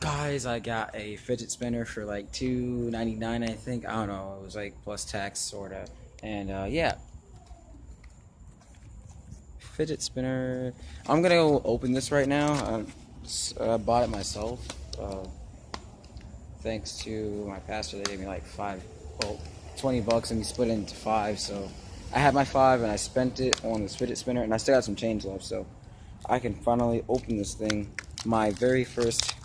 Guys, I got a fidget spinner for like $2.99, I think. I don't know. It was like plus tax, sorta. And yeah, fidget spinner. I'm gonna go open this right now. I bought it myself. Thanks to my pastor, they gave me like $20, and we split it into five. So I had my five, and I spent it on this fidget spinner, and I still got some change left. So I can finally open this thing. My very first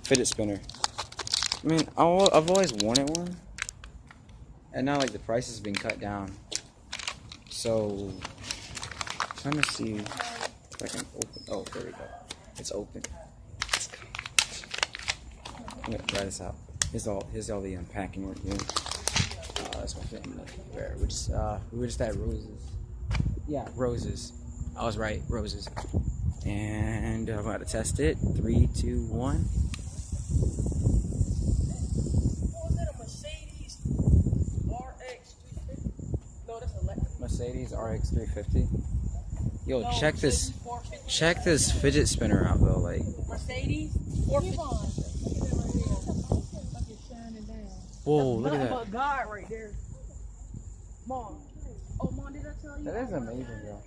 fidget spinner. I mean, I've always wanted one, and now like the price has been cut down. So I'm trying to see if I can open. Oh, there we go. It's open. I'm gonna try this out. Here's all the unpacking we're doing. That's my family. We were just at Roses. Yeah, Roses. I was right, Roses. And I'm about to test it. 3, 2, 1. Mercedes RX 350. Yo, no, check this fidget spinner out though, like. Mercedes 450. Whoa, look at that. God right there. Mom. Oh, Mom, did I tell you? That is amazing, bro.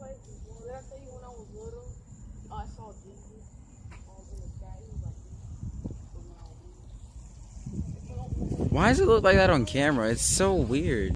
Did I tell you when I was little? I saw Jesus in the sky. He was like, why does it look like that on camera? It's so weird.